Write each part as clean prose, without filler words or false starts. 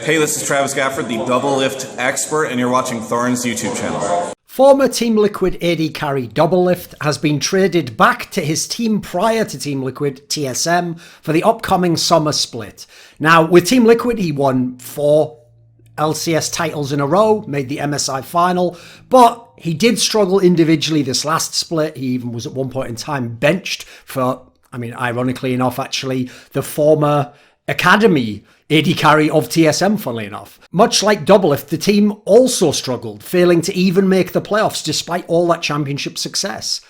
Hey, this is Travis Gafford, the Doublelift expert, and you're watching Thorin's YouTube channel. Former Team Liquid AD carry Doublelift has been traded back to his team prior to Team Liquid, TSM, for the upcoming summer split. Now, with Team Liquid, he won 4 LCS titles in a row, made the MSI final, but he did struggle individually this last split. He even was at one point in time benched for, ironically enough, actually, the former Academy AD carry of TSM, funnily enough. Much like Doublelift, the team also struggled, failing to even make the playoffs despite all that championship success.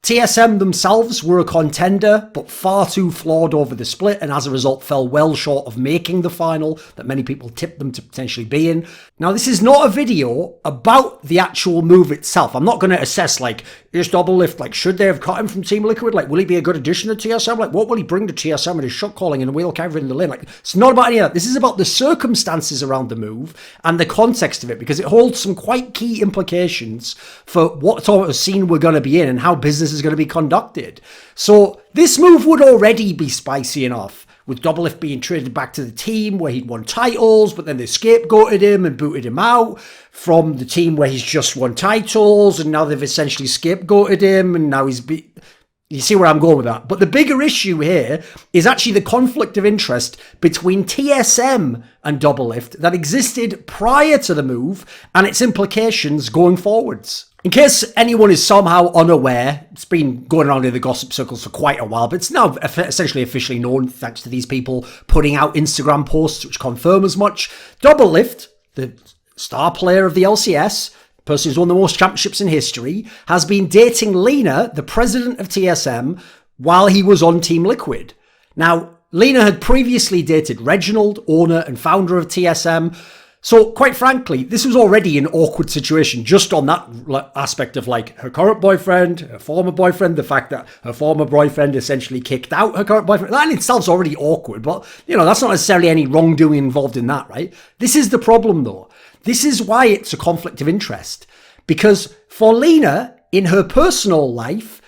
TSM themselves were a contender, but far too flawed over the split, and as a result fell well short of making the final that many people tipped them to potentially be in. Now, this is not a video about the actual move itself. I'm not going to assess, is Doublelift, should they have cut him from Team Liquid? Will he be a good addition to TSM? What will he bring to TSM with his shot calling and wheel carrying in the lane? It's not about any of that. This is about the circumstances around the move and the context of it, because it holds some quite key implications for what sort of scene we're going to be in and how business is going to be conducted. So this move would already be spicy enough, with Doublelift being traded back to the team where he'd won titles, but then they scapegoated him and booted him out from the team where he's just won titles, and now they've essentially scapegoated him, and now you see where I'm going with that. But the bigger issue here is actually the conflict of interest between TSM and Doublelift that existed prior to the move and its implications going forwards. In case anyone is somehow unaware, it's been going around in the gossip circles for quite a while, but it's now essentially officially known thanks to these people putting out Instagram posts which confirm as much. Doublelift, the star player of the LCS, person who's won the most championships in history, has been dating Leena, the president of TSM, while he was on Team Liquid. Now, Leena had previously dated Reginald, owner and founder of TSM. So, quite frankly, this was already an awkward situation just on that aspect of her current boyfriend, her former boyfriend, the fact that her former boyfriend essentially kicked out her current boyfriend. That in itself is already awkward, but, that's not necessarily any wrongdoing involved in that, right? This is the problem, though. This is why it's a conflict of interest. Because for Leena, in her personal life,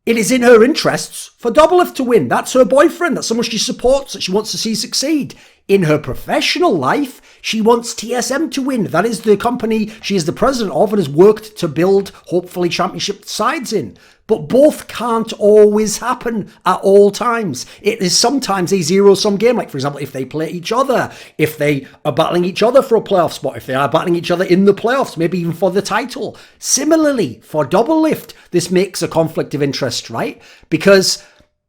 it is in her interests for Doublelift to win. That's her boyfriend. That's someone she supports, that she wants to see succeed. In her professional life, she wants TSM to win. That is the company she is the president of and has worked to build, hopefully, championship sides in. But both can't always happen at all times. It is sometimes a zero-sum game. For example, if they play each other, if they are battling each other for a playoff spot, if they are battling each other in the playoffs, maybe even for the title. Similarly, for Doublelift, this makes a conflict of interest, right? Because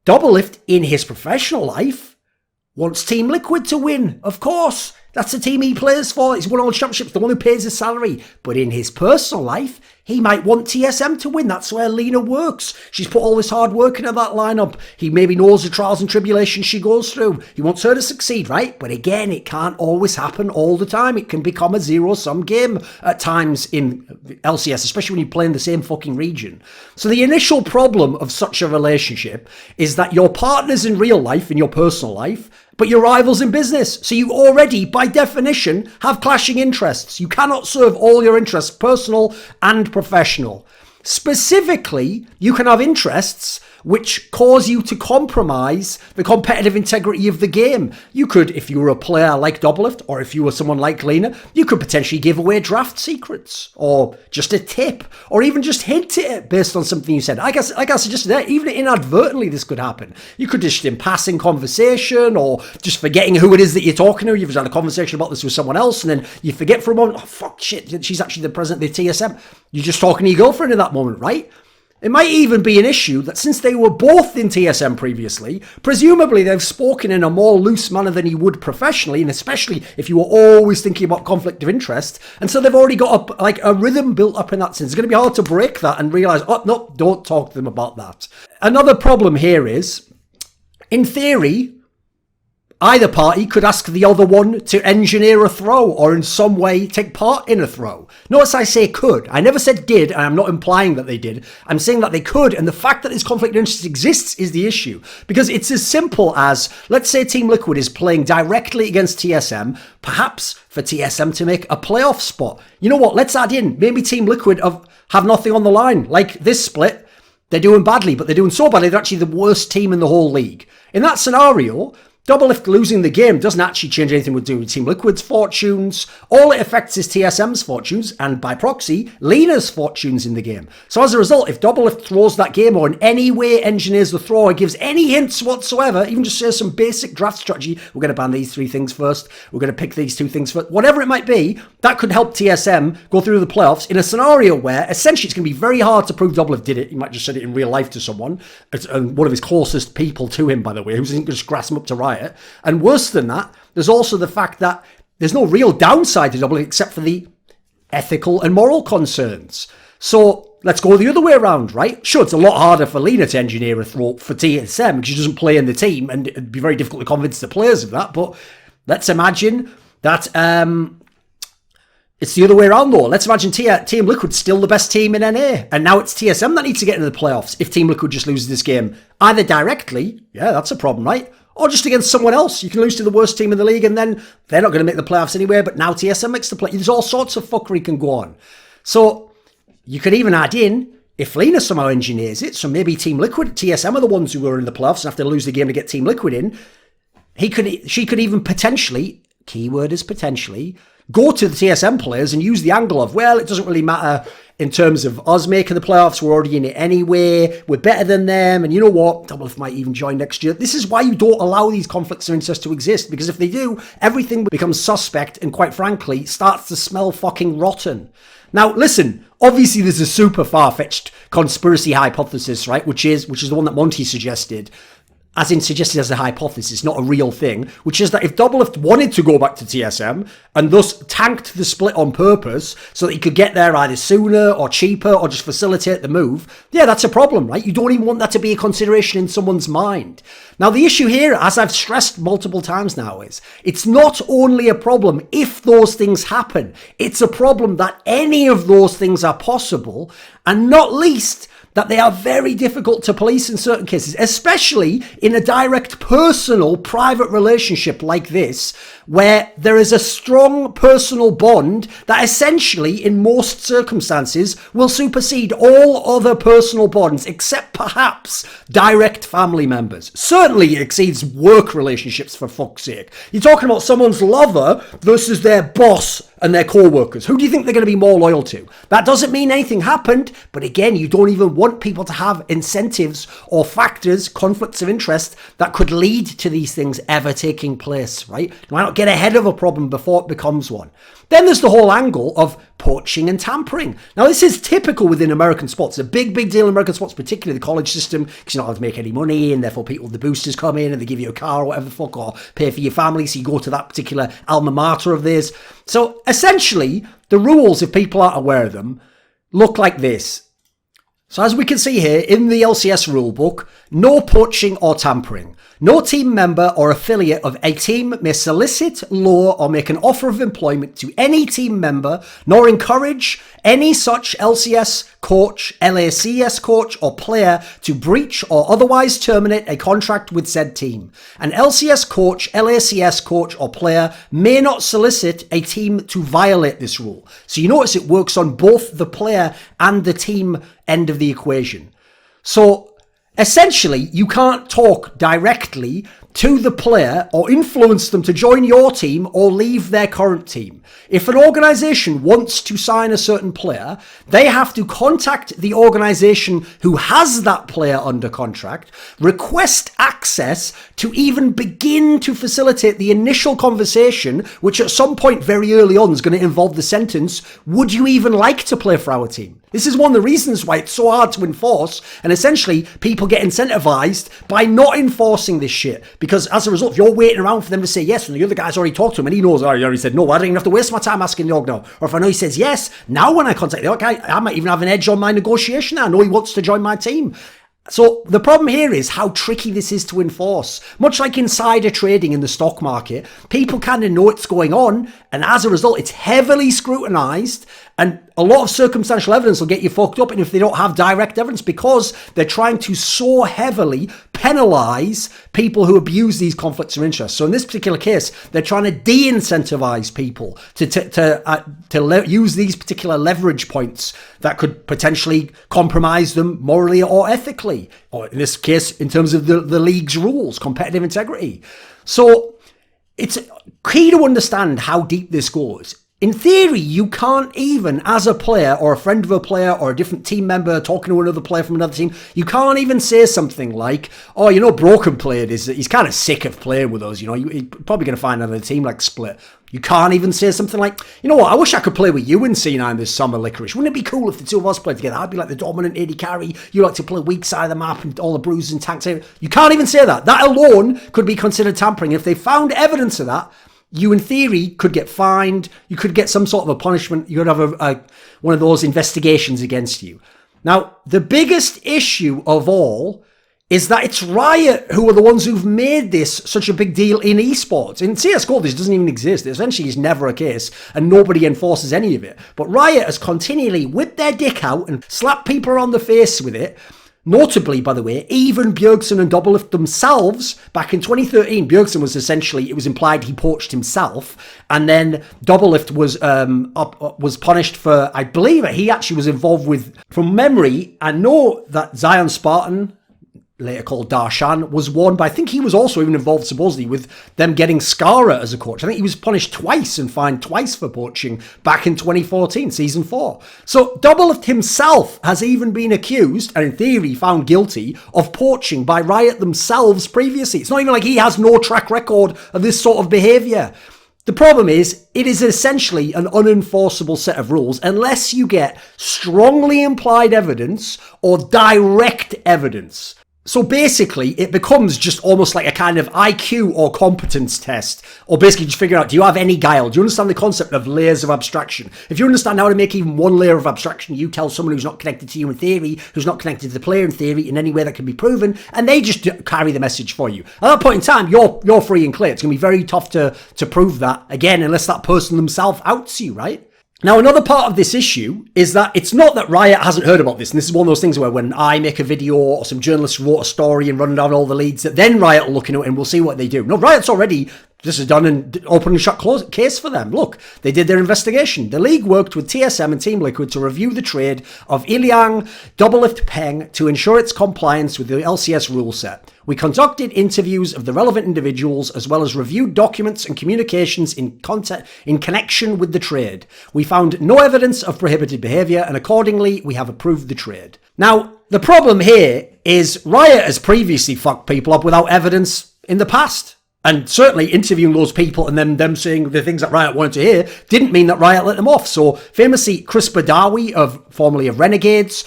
Doublelift, in his professional life, wants Team Liquid to win, of course. That's the team he plays for. He's won all championships, the one who pays his salary. But in his personal life, he might want TSM to win. That's where Leena works. She's put all this hard work into that lineup. He maybe knows the trials and tribulations she goes through. He wants her to succeed, right? But again, it can't always happen all the time. It can become a zero-sum game at times in LCS, especially when you play in the same fucking region. So the initial problem of such a relationship is that your partners in real life, in your personal life, but your rivals in business. So you already, by definition, have clashing interests. You cannot serve all your interests, personal and professional. Specifically, you can have interests which cause you to compromise the competitive integrity of the game. You could, if you were a player like Doublelift, or if you were someone like Leena, you could potentially give away draft secrets, or just a tip, or even just hint at it based on something you said. I guess just there, even inadvertently this could happen. You could just in passing conversation, or just forgetting who it is that you're talking to. You've had a conversation about this with someone else, and then you forget for a moment, oh fuck shit, she's actually the president of the TSM. You're just talking to your girlfriend in that moment, right? It might even be an issue that since they were both in TSM previously, presumably they've spoken in a more loose manner than you would professionally, and especially if you were always thinking about conflict of interest. And so they've already got a rhythm built up in that sense. It's going to be hard to break that and realise, oh, no, don't talk to them about that. Another problem here is, in theory, either party could ask the other one to engineer a throw or in some way take part in a throw. Notice I say could. I never said did, and I'm not implying that they did. I'm saying that they could, and the fact that this conflict of interest exists is the issue. Because it's as simple as, let's say Team Liquid is playing directly against TSM, perhaps for TSM to make a playoff spot. You know what? Let's add in, maybe Team Liquid have nothing on the line. Like this split, they're doing badly, but they're doing so badly, they're actually the worst team in the whole league. In that scenario, Doublelift losing the game doesn't actually change anything with doing Team Liquid's fortunes. All it affects is TSM's fortunes, and by proxy, Leena's fortunes in the game. So as a result, if Doublelift throws that game or in any way engineers the throw or gives any hints whatsoever, even just says some basic draft strategy, we're going to ban these 3 things first, we're going to pick these 2 things first, whatever it might be, that could help TSM go through the playoffs in a scenario where essentially it's going to be very hard to prove Doublelift did it. He might just said it in real life to someone, one of his closest people to him, by the way, who isn't going to just grass him up to riot. And worse than that, there's also the fact that there's no real downside to Doublelift except for the ethical and moral concerns. So let's go the other way around, right? Sure, it's a lot harder for Leena to engineer a throw for TSM because she doesn't play in the team, and it'd be very difficult to convince the players of that. But let's imagine that it's the other way around, though. Let's imagine Team Liquid's still the best team in NA, and now it's TSM that needs to get into the playoffs if Team Liquid just loses this game. Either directly, yeah, that's a problem, right? Or just against someone else. You can lose to the worst team in the league, and then they're not going to make the playoffs anyway, but now TSM makes the play. There's all sorts of fuckery can go on. So you could even add in, if Leena somehow engineers it, so maybe Team Liquid, TSM are the ones who are in the playoffs and have to lose the game to get Team Liquid in, she could even potentially, keyword is potentially, go to the TSM players and use the angle of, well, it doesn't really matter in terms of us making the playoffs. We're already in it anyway. We're better than them. And you know what? Doublelift might even join next year. This is why you don't allow these conflicts of interest to exist. Because if they do, everything becomes suspect and, quite frankly, starts to smell fucking rotten. Now, listen, obviously there's a super far-fetched conspiracy hypothesis, right? Which is the one that Monty suggested. As in suggested as a hypothesis, not a real thing, which is that if Doublelift wanted to go back to TSM and thus tanked the split on purpose so that he could get there either sooner or cheaper or just facilitate the move, yeah, that's a problem, right? You don't even want that to be a consideration in someone's mind. Now, the issue here, as I've stressed multiple times now, is it's not only a problem if those things happen, it's a problem that any of those things are possible, and not least that they are very difficult to police in certain cases, especially in a direct, personal, private relationship like this, where there is a strong personal bond that essentially, in most circumstances, will supersede all other personal bonds, except perhaps direct family members. Certainly it exceeds work relationships, for fuck's sake. You're talking about someone's lover versus their boss and their co-workers. Who do you think they're going to be more loyal to? That doesn't mean anything happened, but again, you don't even want people to have incentives or factors, conflicts of interest, that could lead to these things ever taking place, right? Why not get ahead of a problem before it becomes one? Then there's the whole angle of poaching and tampering. Now, this is typical within American sports. It's a big, big deal in American sports, particularly the college system, because you're not allowed to make any money, and therefore the boosters come in and they give you a car or whatever the fuck, or pay for your family, so you go to that particular alma mater of theirs. So essentially, the rules, if people aren't aware of them, look like this. So as we can see here in the LCS rulebook, no poaching or tampering. No team member or affiliate of a team may solicit, lure, or make an offer of employment to any team member, nor encourage any such LCS coach, LACS coach, or player to breach or otherwise terminate a contract with said team. An LCS coach, LACS coach, or player may not solicit a team to violate this rule. So you notice it works on both the player and the team end of the equation. So essentially, you can't talk directly to the player or influence them to join your team or leave their current team. If an organization wants to sign a certain player, they have to contact the organization who has that player under contract, request access to even begin to facilitate the initial conversation, which at some point very early on is going to involve the sentence, "Would you even like to play for our team?" This is one of the reasons why it's so hard to enforce, and essentially people get incentivized by not enforcing this shit. Because as a result, if you're waiting around for them to say yes, and the other guy's already talked to him and he knows, oh, he already said no, I don't even have to waste my time asking the org now. Or if I know he says yes, now when I contact the org guy, I might even have an edge on my negotiation. I know he wants to join my team. So the problem here is how tricky this is to enforce. Much like insider trading in the stock market, people kind of know what's going on, and as a result, it's heavily scrutinized, and a lot of circumstantial evidence will get you fucked up, and if they don't have direct evidence, because they're trying to so heavily penalize people who abuse these conflicts of interest. So in this particular case, they're trying to de-incentivize people to use these particular leverage points that could potentially compromise them morally or ethically. integrity, or in this case, in terms of the league's rules, competitive integrity. So it's key to understand how deep this goes. In theory, you can't even, as a player or a friend of a player or a different team member talking to another player from another team, you can't even say something like, oh, you know, Broken played he's kind of sick of playing with us, you know, you're probably going to find another team like Split. You can't even say something like, you know what, I wish I could play with you in C9 this summer, Licorice. Wouldn't it be cool if the two of us played together? I'd be like the dominant AD carry, you like to play weak side of the map and all the bruises and tanks. You can't even say that. That alone could be considered tampering. If they found evidence of that, you, in theory, could get fined. You could get some sort of a punishment. You could have one of those investigations against you. Now, the biggest issue of all is that it's Riot who are the ones who've made this such a big deal in esports. In CSGO, this doesn't even exist. It essentially is never a case, and nobody enforces any of it. But Riot has continually whipped their dick out and slapped people around the face with it. Notably, by the way, even Bjergsen and Doublelift themselves, back in 2013, Bjergsen was essentially, it was implied he poached himself, and then Doublelift was punished for, I believe he actually was involved with, from memory, I know that Zion Spartan, later called Darshan, was one, but I think he was also even involved supposedly with them getting Skara as a coach. I think he was punished twice and fined twice for poaching back in 2014, Season 4. So Doublelift himself has even been accused, and in theory found guilty, of poaching by Riot themselves previously. It's not even like he has no track record of this sort of behaviour. The problem is, it is essentially an unenforceable set of rules unless you get strongly implied evidence or direct evidence. So basically, it becomes just almost like a kind of IQ or competence test, or basically just figure out, do you have any guile? Do you understand the concept of layers of abstraction? If you understand how to make even one layer of abstraction, you tell someone who's not connected to you in theory, who's not connected to the player in theory in any way that can be proven, and they just carry the message for you. At that point in time, you're free and clear. It's going to be very tough to prove that, again, unless that person themselves outs you, right? Now, another part of this issue is that it's not that Riot hasn't heard about this, and this is one of those things where when I make a video or some journalist wrote a story and run down all the leads, that then Riot will look into it and we'll see what they do. No, Riot's already, this is done and open and shut case for them. Look, they did their investigation. The league worked with TSM and Team Liquid to review the trade of Iliang Doublelift Peng to ensure its compliance with the LCS rule set. We conducted interviews of the relevant individuals as well as reviewed documents and communications in connection with the trade. We found no evidence of prohibited behaviour and accordingly we have approved the trade. Now, the problem here is Riot has previously fucked people up without evidence in the past. And certainly interviewing those people and then them saying the things that Riot wanted to hear didn't mean that Riot let them off. So famously, Chris Badawi, formerly of Renegades,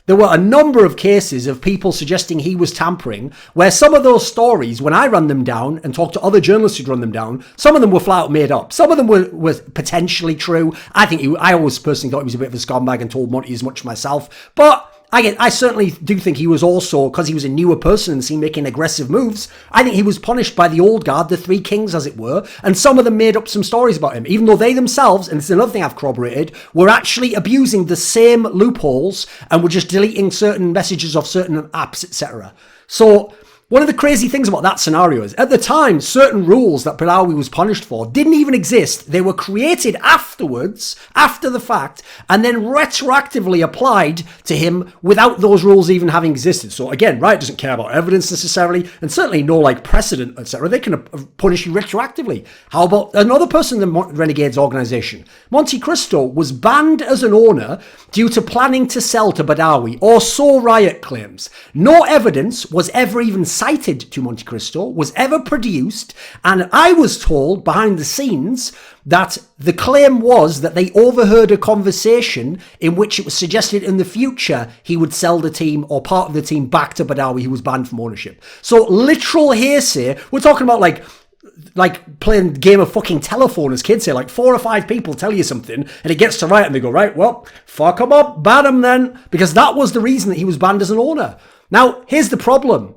there were a number of cases of people suggesting he was tampering, where some of those stories, when I ran them down and talked to other journalists who'd run them down, some of them were flat out made up. Some of them were potentially true. I always personally thought he was a bit of a scumbag and told Monty as much myself. But I certainly do think he was also, because he was a newer person and seen making aggressive moves, I think he was punished by the old guard, the Three Kings as it were, and some of them made up some stories about him, even though they themselves, and it's another thing I've corroborated, were actually abusing the same loopholes and were just deleting certain messages of certain apps, etc. So one of the crazy things about that scenario is, at the time, certain rules that Badawi was punished for didn't even exist. They were created afterwards, after the fact, and then retroactively applied to him without those rules even having existed. So again, Riot doesn't care about evidence necessarily, and certainly no precedent, etc. They can punish you retroactively. How about another person in the Renegades organization? Monte Cristo was banned as an owner due to planning to sell to Badawi, or so Riot claims. No evidence was ever even cited to Monte Cristo, was ever produced, and I was told behind the scenes that the claim was that they overheard a conversation in which it was suggested in the future he would sell the team or part of the team back to Badawi, who was banned from ownership. So literal hearsay. We're talking about like playing game of fucking telephone as kids here. 4 or 5 people tell you something and it gets to Riot and they go, right, well, fuck them up, ban them then, because that was the reason that he was banned as an owner. Now, here's the problem.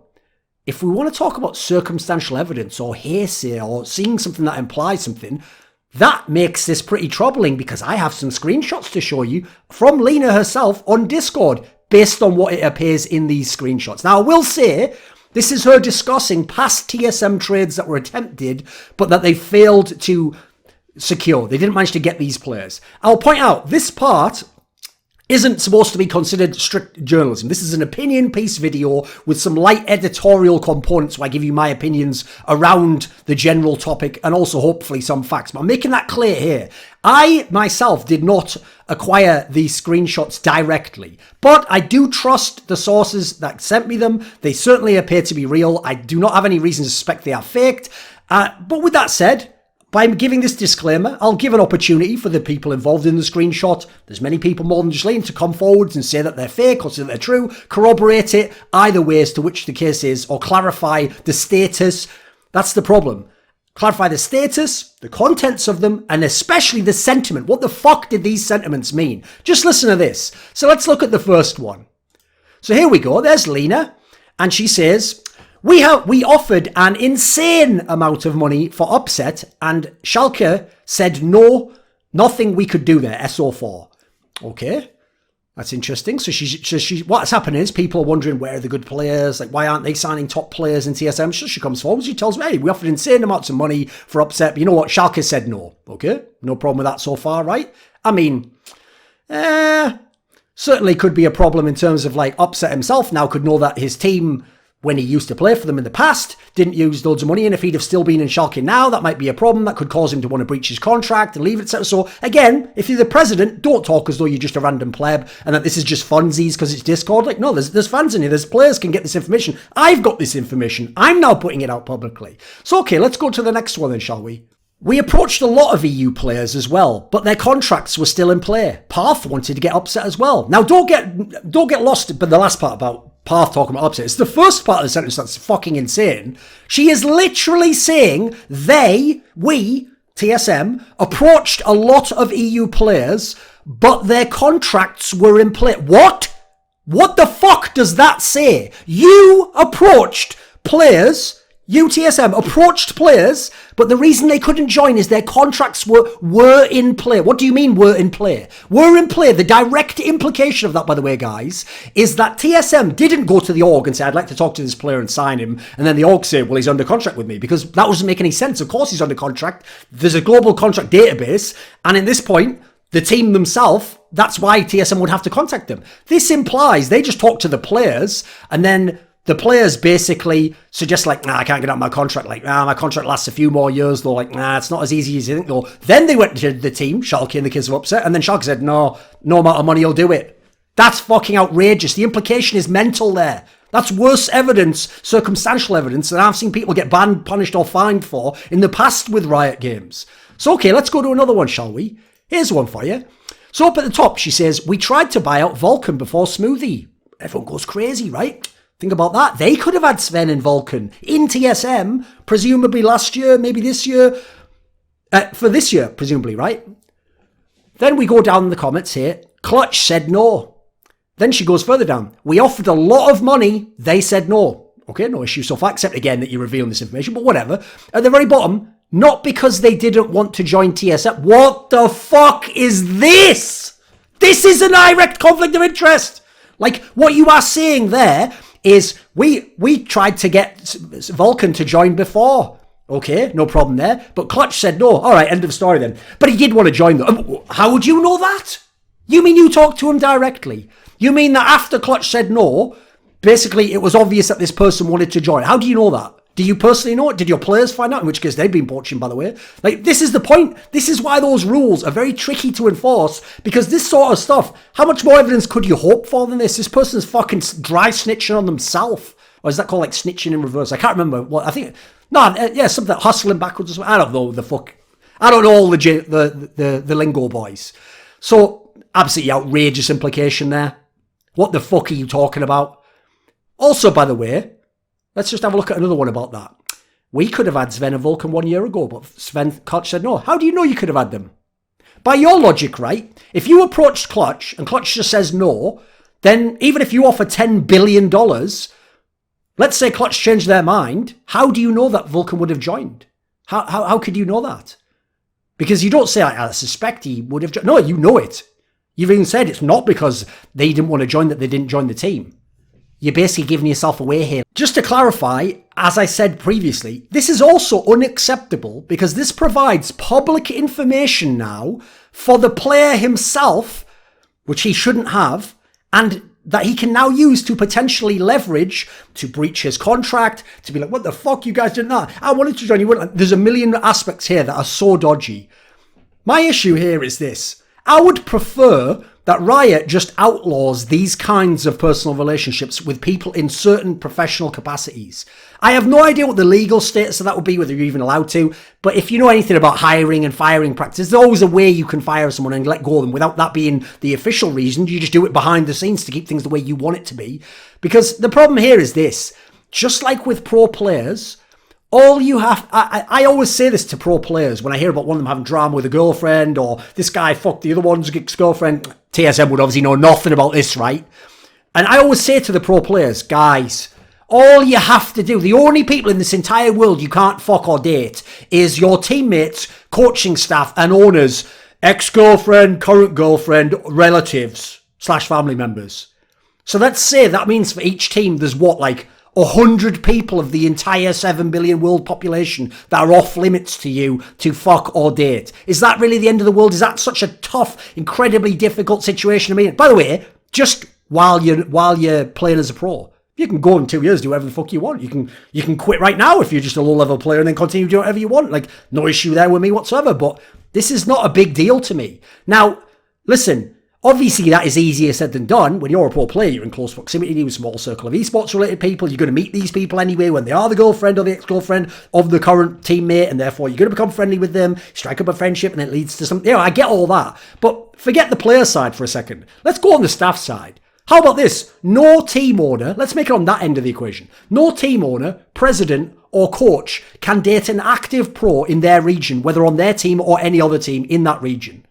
If we want to talk about circumstantial evidence or hearsay or seeing something that implies something, that makes this pretty troubling, because I have some screenshots to show you from Leena herself on Discord based on what it appears in these screenshots. Now, I will say, this is her discussing past TSM trades that were attempted, but that they failed to secure. They didn't manage to get these players. I'll point out, this part isn't supposed to be considered strict journalism. This is an opinion piece video with some light editorial components where I give you my opinions around the general topic and also hopefully some facts. But I'm making that clear here. I myself did not acquire these screenshots directly, but I do trust the sources that sent me them. They certainly appear to be real. I do not have any reason to suspect they are faked. But with that said, by giving this disclaimer, I'll give an opportunity for the people involved in the screenshot. There's many people more than just Leena to come forward and say that they're fake or say that they're true, corroborate it either way as to which the case is, or clarify the status. That's the problem. Clarify the status, the contents of them, and especially the sentiment. What the fuck did these sentiments mean? Just listen to this. So let's look at the first one. So here we go. There's Leena, and she says, We offered an insane amount of money for upset, and Schalke said no, nothing we could do there, SO4. Okay, that's interesting. So what's happening is people are wondering where are the good players, like why aren't they signing top players in TSM? So she comes forward, she tells me, hey, we offered insane amounts of money for upset, but you know what, Schalke said no. Okay, no problem with that so far, right? I mean, certainly could be a problem in terms of like upset himself now could know that his team, when he used to play for them in the past, didn't use loads of money, and if he'd have still been in Schalke now, that might be a problem. That could cause him to want to breach his contract and leave it. So again, if you're the president, don't talk as though you're just a random pleb and that this is just funsies because it's Discord. Like, no, there's fans in here. There's players can get this information. I've got this information. I'm now putting it out publicly. So okay, let's go to the next one then, shall we? We approached a lot of EU players as well, but their contracts were still in play. Path wanted to get upset as well. Now, don't get lost, but the last part about Path talking about upset. It's the first part of the sentence that's fucking insane. She is literally saying we, TSM, approached a lot of EU players, but their contracts were in play. What? What the fuck does that say? You approached players, TSM approached players, but the reason they couldn't join is their contracts were in play. What do you mean were in play? Were in play. The direct implication of that, by the way, guys, is that TSM didn't go to the org and say, I'd like to talk to this player and sign him. And then the org say, well, he's under contract with me, because that doesn't make any sense. Of course he's under contract. There's a global contract database. And at this point, the team themselves, that's why TSM would have to contact them. This implies they just talk to the players and then the players basically suggest like, nah, I can't get out of my contract. Like, nah, my contract lasts a few more years though. Like, nah, it's not as easy as you think though. Then they went to the team, Schalke and the kids were upset. And then Schalke said, no amount of money will do it. That's fucking outrageous. The implication is mental there. That's worse evidence, circumstantial evidence, than I've seen people get banned, punished or fined for in the past with Riot Games. So okay, let's go to another one, shall we? Here's one for you. So up at the top, she says, we tried to buy out Vulcan before Smoothie. Everyone goes crazy, right? Think about that. They could have had Sven and Vulcan in TSM, presumably last year, maybe this year. For this year, presumably, right? Then we go down in the comments here. Clutch said no. Then she goes further down. We offered a lot of money. They said no. Okay, no issue so far, except again that you're revealing this information, but whatever. At the very bottom, not because they didn't want to join TSM. What the fuck is this? This is a direct conflict of interest. Like, what you are saying there is we tried to get Vulcan to join before. Okay, no problem there. But Clutch said no. All right, end of story then. But he did want to join them. How would you know that? You mean you talked to him directly? You mean that after Clutch said no, basically it was obvious that this person wanted to join? How do you know that? Do you personally know it? Did your players find out? In which case they've been poaching, by the way. Like, this is the point. This is why those rules are very tricky to enforce, because this sort of stuff, how much more evidence could you hope for than this? This person's fucking dry snitching on themselves. Or is that called like snitching in reverse? I can't remember. What I think. No, yeah, something like hustling backwards or something. I don't know the fuck. I don't know all the lingo, boys. So, absolutely outrageous implication there. What the fuck are you talking about? Also, by the way, let's just have a look at another one about that. We could have had Sven and Vulcan 1 year ago, but Sven Clutch said no. How do you know you could have had them? By your logic, right? If you approached Clutch and Clutch just says no, then even if you offer $10 billion, let's say Clutch changed their mind, how do you know that Vulcan would have joined? How could you know that? Because you don't say, I suspect he would have joined. No, you know it. You've even said it's not because they didn't want to join that they didn't join the team. You're basically giving yourself away here. Just to clarify, as I said previously, this is also unacceptable because this provides public information now for the player himself which he shouldn't have, and that he can now use to potentially leverage to breach his contract, to be like, what the fuck, you guys did that? I wanted to join you. There's a million aspects here that are so dodgy. My issue here is this. I would prefer that Riot just outlaws these kinds of personal relationships with people in certain professional capacities. I have no idea what the legal status of that would be, whether you're even allowed to, but if you know anything about hiring and firing practices, there's always a way you can fire someone and let go of them without that being the official reason. You just do it behind the scenes to keep things the way you want it to be. Because the problem here is this, just like with pro players, all you have, I always say this to pro players when I hear about one of them having drama with a girlfriend, or this guy fucked the other one's girlfriend. TSM would obviously know nothing about this, right? And I always say to the pro players, guys, all you have to do, the only people in this entire world you can't fuck or date is your teammates, coaching staff, and owners, ex-girlfriend, current girlfriend, relatives, / family members. So let's say that means for each team there's what, like 100 people of the entire 7 billion world population that are off limits to you to fuck or date. Is that really the end of the world? Is that such a tough, incredibly difficult situation to be in? By the way, just while you're playing as a pro, you can go in 2 years, do whatever the fuck you want. You can quit right now if you're just a low-level player and then continue doing whatever you want. Like, no issue there with me whatsoever. But this is not a big deal to me. Now, listen, obviously, that is easier said than done. When you're a pro player, you're in close proximity to a small circle of esports-related people. You're going to meet these people anyway when they are the girlfriend or the ex-girlfriend of the current teammate, and therefore you're going to become friendly with them, strike up a friendship, and it leads to something. I get all that. But forget the player side for a second. Let's go on the staff side. How about this? No team owner, let's make it on that end of the equation. No team owner, president, or coach can date an active pro in their region, whether on their team or any other team in that region.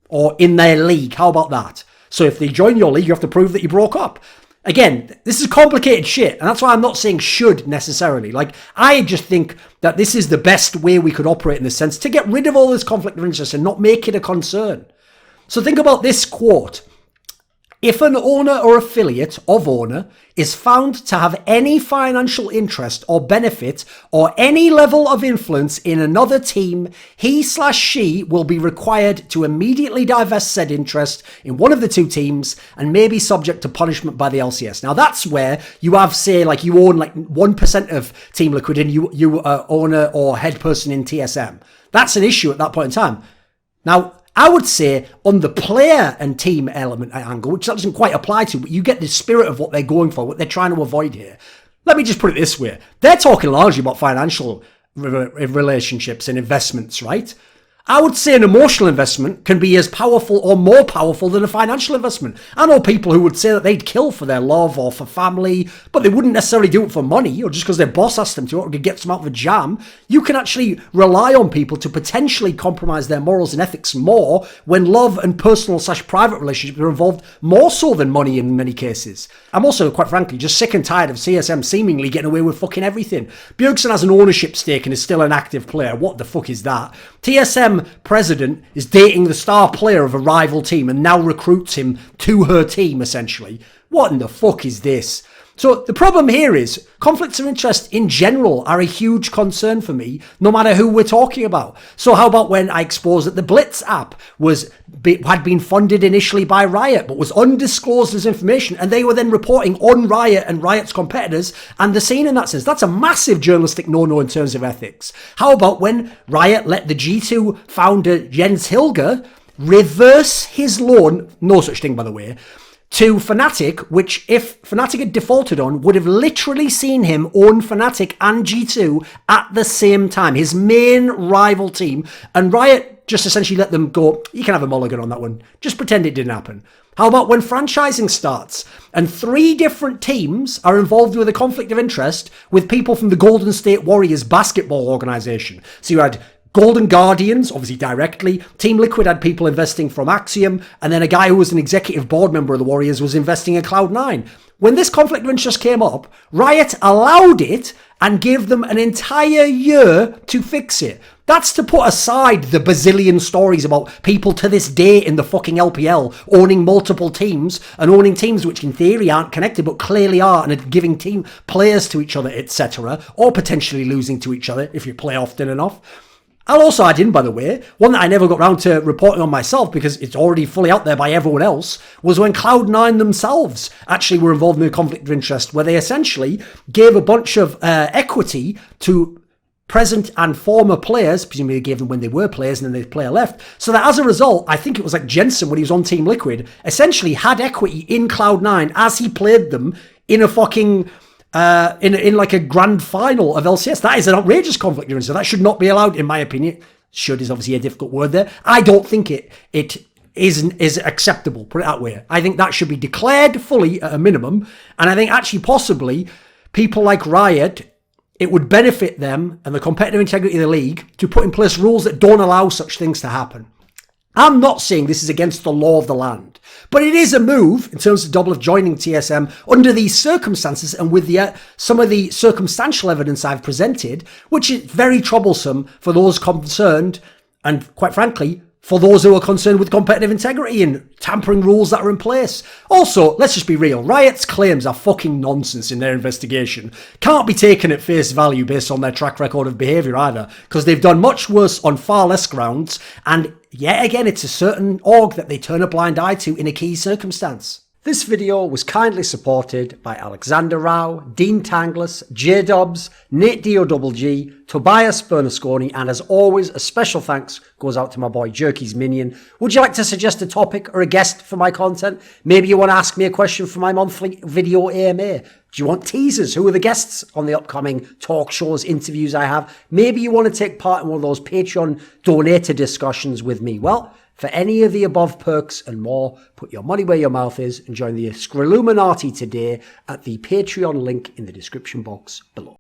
Or in their league. How about that? So if they join your league, you have to prove that you broke up. Again, this is complicated shit, and that's why I'm not saying should necessarily. Like, I just think that this is the best way we could operate in this sense to get rid of all this conflict of interest and not make it a concern. So think about this quote. If an owner or affiliate of owner is found to have any financial interest or benefit or any level of influence in another team, he/she will be required to immediately divest said interest in one of the two teams and may be subject to punishment by the LCS. Now that's where you have, say, like you own like 1% of Team Liquid and you are owner or head person in TSM. That's an issue at that point in time. Now, I would say on the player and team element angle, which that doesn't quite apply to, but you get the spirit of what they're going for, what they're trying to avoid here. Let me just put it this way. They're talking largely about financial relationships and investments, right? I would say an emotional investment can be as powerful or more powerful than a financial investment. I know people who would say that they'd kill for their love or for family, but they wouldn't necessarily do it for money or just because their boss asked them to or to get them out of a jam. You can actually rely on people to potentially compromise their morals and ethics more when love and personal/private relationships are involved more so than money in many cases. I'm also, quite frankly, just sick and tired of CSM seemingly getting away with fucking everything. Bjergsen has an ownership stake and is still an active player. What the fuck is that? TSM president is dating the star player of a rival team and now recruits him to her team, essentially. What in the fuck is this? So the problem here is conflicts of interest in general are a huge concern for me, no matter who we're talking about. So how about when I exposed that the Blitz app had been funded initially by Riot, but was undisclosed as information, and they were then reporting on Riot and Riot's competitors and the scene in that sense. That's a massive journalistic no-no in terms of ethics. How about when Riot let the G2 founder Jens Hilger reverse his loan, no such thing by the way, to Fnatic, which if Fnatic had defaulted on, would have literally seen him own Fnatic and G2 at the same time, his main rival team, and Riot just essentially let them go, you can have a mulligan on that one, just pretend it didn't happen. How about when franchising starts and 3 different teams are involved with a conflict of interest with people from the Golden State Warriors basketball organization? So you had Golden Guardians, obviously directly. Team Liquid had people investing from Axiom, and then a guy who was an executive board member of the Warriors was investing in Cloud9. When this conflict of interest came up, Riot allowed it and gave them an entire year to fix it. That's to put aside the bazillion stories about people to this day in the fucking LPL owning multiple teams and owning teams which in theory aren't connected but clearly are and are giving team players to each other, etc., or potentially losing to each other if you play often enough. I'll also add in, by the way, one that I never got around to reporting on myself because it's already fully out there by everyone else, was when Cloud9 themselves actually were involved in a conflict of interest where they essentially gave a bunch of equity to present and former players, presumably they gave them when they were players and then the player left, so that as a result, I think it was like Jensen when he was on Team Liquid, essentially had equity in Cloud9 as he played them in a fucking... in like a grand final of LCS. That is an outrageous conflict of interest. So that should not be allowed, in my opinion. Should is obviously a difficult word there. I don't think it is acceptable, put it that way. I think that should be declared fully at a minimum. And I think actually possibly people like Riot, it would benefit them and the competitive integrity of the league to put in place rules that don't allow such things to happen. I'm not saying this is against the law of the land, but it is a move in terms of Doublelift joining TSM under these circumstances and with some of the circumstantial evidence I've presented, which is very troublesome for those concerned and, quite frankly, for those who are concerned with competitive integrity and tampering rules that are in place. Also, let's just be real, Riot's claims are fucking nonsense in their investigation. Can't be taken at face value based on their track record of behaviour either, because they've done much worse on far less grounds, and yet again it's a certain org that they turn a blind eye to in a key circumstance. This video was kindly supported by Alexander Rao, Dean Tanglis, JDubs, NateDOhDoubleG, Tobias Bernasconi, and as always, a special thanks goes out to my boy Jerky's Minion. Would you like to suggest a topic or a guest for my content? Maybe you want to ask me a question for my monthly video AMA. Do you want teasers? Who are the guests on the upcoming talk shows, interviews I have? Maybe you want to take part in one of those Patreon donator discussions with me. Well, for any of the above perks and more, put your money where your mouth is and join the Scrilluminati today at the Patreon link in the description box below.